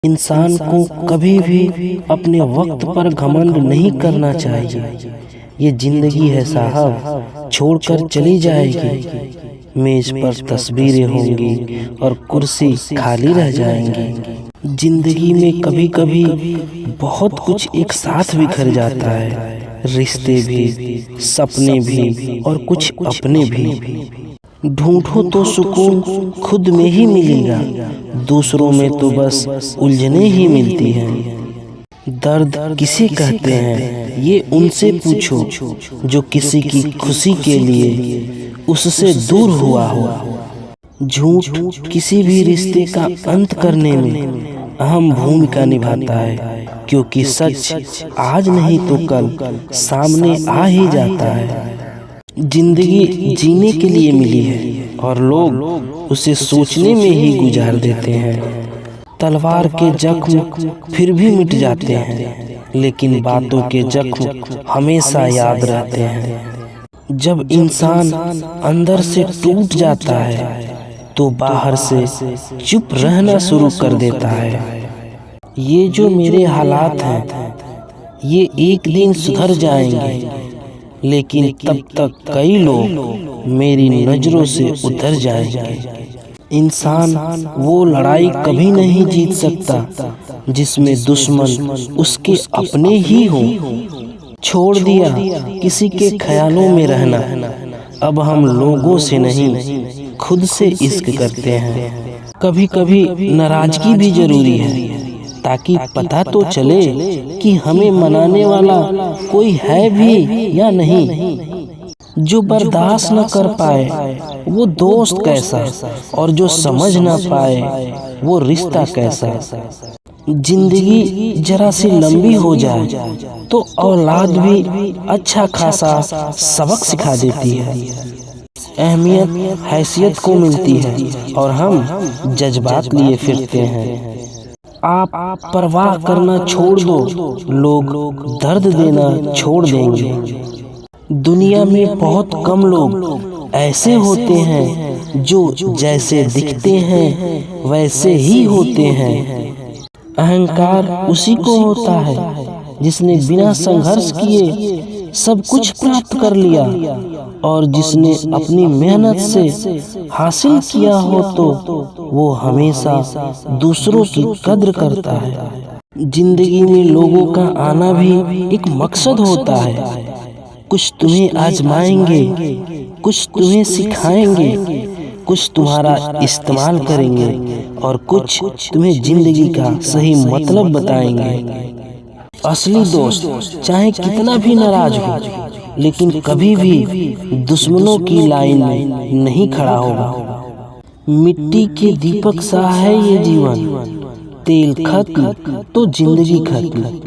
इंसान को कभी भी अपने वक्त पर घमंड नहीं करना चाहिए। ये जिंदगी है साहब, छोड़कर चली जाएगी। मेज पर तस्वीरें होंगी और कुर्सी खाली रह जाएंगी। जिंदगी में कभी कभी बहुत कुछ एक साथ बिखर जाता है, रिश्ते भी, सपने भी और कुछ अपने भी। ढूंढो तो सुकून खुद में ही मिलेगा, दूसरों में तो बस उलझने ही मिलती हैं। दर्द किसे कहते हैं ये उनसे पूछो, जो किसी की खुशी के लिए उससे दूर हुआ हो। झूठ किसी भी रिश्ते का अंत करने में अहम भूमिका निभाता है, क्योंकि सच आज नहीं तो कल सामने आ ही जाता है। जिंदगी जीने के लिए मिली है और लोग उसे सोचने में ही गुजार देते हैं। तलवार के जख्म फिर भी मिट जाते हैं, लेकिन बातों के जख्म हमेशा याद रहते हैं। जब इंसान अंदर से टूट जाता है तो बाहर से चुप रहना शुरू कर देता है। ये जो मेरे हालात हैं ये एक दिन सुधर जाएंगे, लेकिन तब तक कई लोग मेरी नजरों से उतर जाएंगे। इंसान वो लड़ाई कभी नहीं जीत सकता जिसमें दुश्मन उसके अपने ही हो। छोड़ दिया किसी के ख्यालों में रहना, अब हम लोगों से नहीं खुद से इश्क करते हैं। कभी कभी नाराजगी भी जरूरी है, ताकि पता तो चले कि हमें मनाने वाला कोई है भी या नहीं। जो बर्दाश्त न कर पाए वो दोस्त कैसा, और जो समझ न पाए वो रिश्ता कैसा। जिंदगी जरा सी लंबी हो जाए तो औलाद भी अच्छा खासा सबक सिखा देती है। अहमियत हैसियत को मिलती है और हम जज्बात लिए फिरते हैं। आप परवाह करना छोड़ दो, लोग दर्द देना छोड़ देंगे। दुनिया में बहुत कम लोग ऐसे होते हैं जो जैसे दिखते हैं वैसे ही होते हैं। अहंकार उसी को होता है जिसने बिना संघर्ष किए सब कुछ प्राप्त कर लिया, और जिसने अपनी मेहनत से हासिल किया हो तो वो हमेशा दूसरों की कद्र करता है। जिंदगी में लोगों का आना भी एक मकसद होता है। कुछ तुम्हें आजमाएंगे, कुछ तुम्हें सिखाएंगे, कुछ तुम्हारा इस्तेमाल करेंगे और कुछ तुम्हें जिंदगी का सही मतलब बताएंगे। असली दोस्त चाहे कितना भी नाराज हो, लेकिन कभी भी दुश्मनों की लाइन में नहीं खड़ा होगा। मिट्टी के दीपक सा है ये जीवन, तेल खत्म तो जिंदगी खत्म।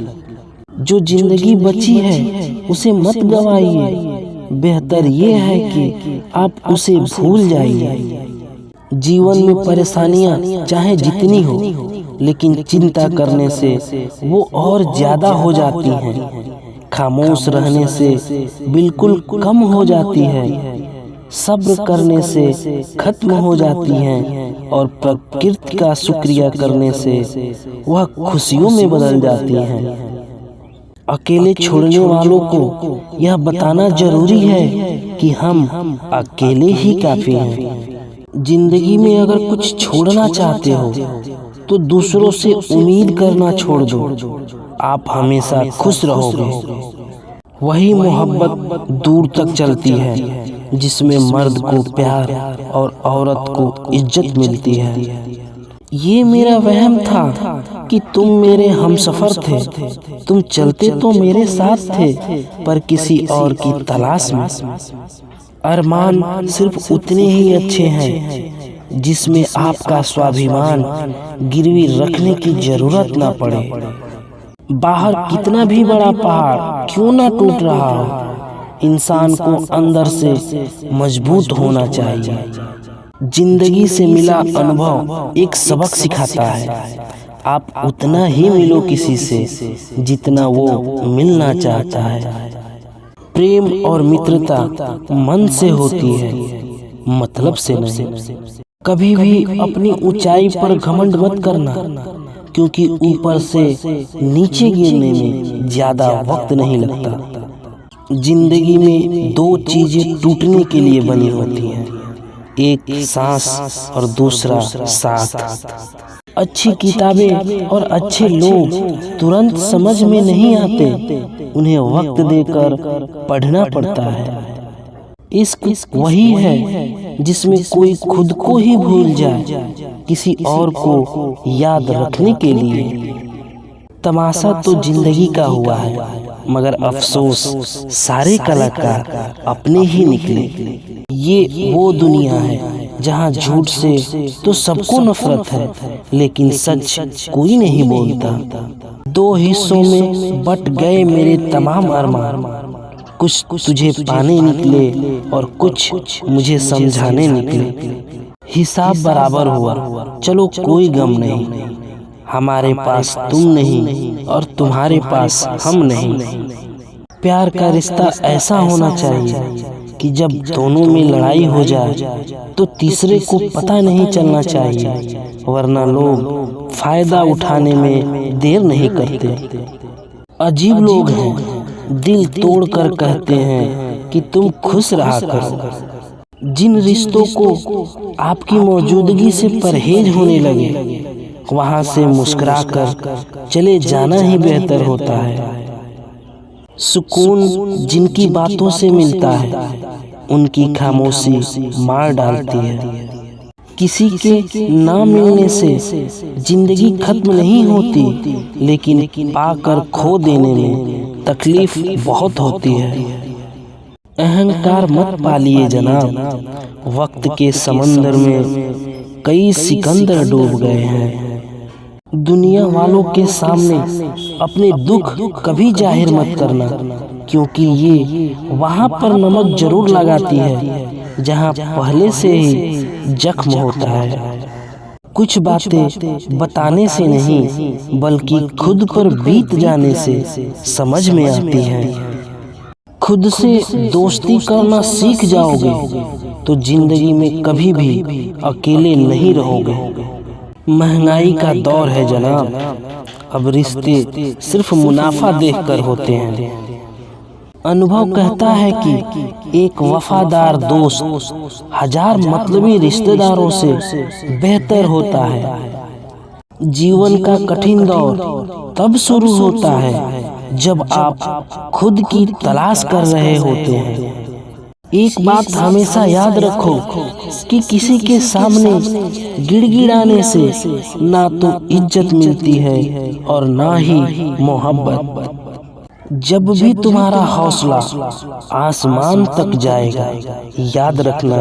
जो जिंदगी बची है उसे मत गवाइए, बेहतर ये है कि आप उसे भूल जाइए। जीवन में परेशानियां चाहे जितनी हो, लेकिन चिंता करने से वो और ज्यादा हो जाती हैं। खामोश रहने से बिल्कुल कम हो जाती है। सब्र करने से खत्म हो जाती हैं, और प्रकृति का शुक्रिया करने से वह खुशियों में बदल जाती हैं। अकेले छोड़ने वालों को यह बताना जरूरी है कि हम अकेले ही काफी हैं। जिंदगी में अगर कुछ छोड़ना चाहते हो तो दूसरों से उम्मीद करना छोड़ दो, आप हमेशा खुश रहोगे। वही मोहब्बत दूर तक चलती है जिसमें मर्द को प्यार और औरत को इज्जत मिलती है। ये मेरा वहम था कि तुम मेरे हमसफर थे, तुम चलते तो मेरे साथ थे पर किसी और की तलाश में। अरमान सिर्फ उतने ही अच्छे हैं जिसमें आपका स्वाभिमान गिरवी रखने की जरूरत ना पड़े। बाहर कितना भी बड़ा पहाड़ क्यों ना टूट रहा हो, इंसान को अंदर से मजबूत होना चाहिए। जिंदगी से मिला अनुभव एक सबक सिखाता है। आप उतना ही मिलो किसी से जितना वो मिलना चाहता है। प्रेम और मित्रता मन से होती है, मतलब से नहीं। कभी भी अपनी ऊंचाई पर घमंड मत करना, क्योंकि ऊपर से नीचे गिरने में ज्यादा वक्त नहीं लगता। जिंदगी में दो चीजें टूटने के लिए बनी होती हैं, एक सांस और दूसरा साथ। अच्छी किताबें और अच्छे लोग तुरंत समझ में नहीं आते, उन्हें वक्त देकर पढ़ना पड़ता है। इश्क वही है जिसमें कोई खुद को ही भूल जाए किसी और को याद रखने के लिए। तमाशा तो जिंदगी का हुआ है, मगर अफसोस सारे कलाकार अपने ही निकले। ये वो दुनिया है जहाँ झूठ से तो सबको नफरत है, लेकिन सच कोई नहीं बोलता। दो हिस्सों में बट गए मेरे तमाम अरमान, कुछ तुझे पाने निकले और कुछ मुझे समझाने निकले। हिसाब बराबर हुआ, चलो कोई गम नहीं, हमारे पास तुम नहीं और तुम्हारे पास हम नहीं। प्यार का रिश्ता ऐसा होना चाहिए कि जब दोनों में लड़ाई हो जाए तो तीसरे को पता नहीं चलना चाहिए, वरना लोग फायदा उठाने में देर नहीं करते। अजीब लोग हैं, दिल तोड़कर कहते हैं कि तुम खुश रहा करो। जिन रिश्तों को आपकी मौजूदगी से परहेज होने लगे, वहां से मुस्कुराकर चले जाना ही बेहतर होता है। सुकून जिनकी बातों से मिलता है, उनकी खामोशी मार डालती है। किसी के ना मिलने से जिंदगी खत्म नहीं होती, लेकिन पाकर खो देने में तकलीफ बहुत होती है। अहंकार मत पालिए जनाब, वक्त के समंदर में कई सिकंदर डूब गए हैं। दुनिया वालों के सामने अपने दुख कभी जाहिर मत करना, क्योंकि ये वहाँ पर नमक जरूर लगाती है जहाँ पहले से ही जख्म होता है। कुछ बातें बताने से नहीं, बल्कि खुद पर बीत जाने से समझ में आती हैं। खुद से दोस्ती करना सीख जाओगे तो जिंदगी में कभी भी अकेले नहीं रहोगे। महंगाई का दौर है जनाब, अब रिश्ते सिर्फ मुनाफा देखकर होते हैं। अनुभव कहता है कि एक वफादार दोस्त हजार मतलबी रिश्तेदारों से बेहतर होता है। जीवन का कठिन दौर तब शुरू होता है जब आप खुद की तलाश कर रहे होते हैं। एक बात हमेशा याद रखो कि किसी के सामने गिड़गिड़ाने से ना तो इज्जत मिलती है और ना ही मोहब्बत। जब भी तुम्हारा हौसला आसमान तक जाएगा, याद रखना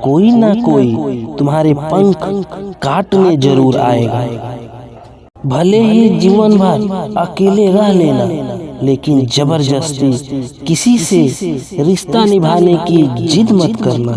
कोई ना कोई तुम्हारे पंख काटने जरूर आएगा। भले ही जीवन भर अकेले रह लेना, लेकिन जबरदस्ती किसी से रिश्ता निभाने की जिद मत करना।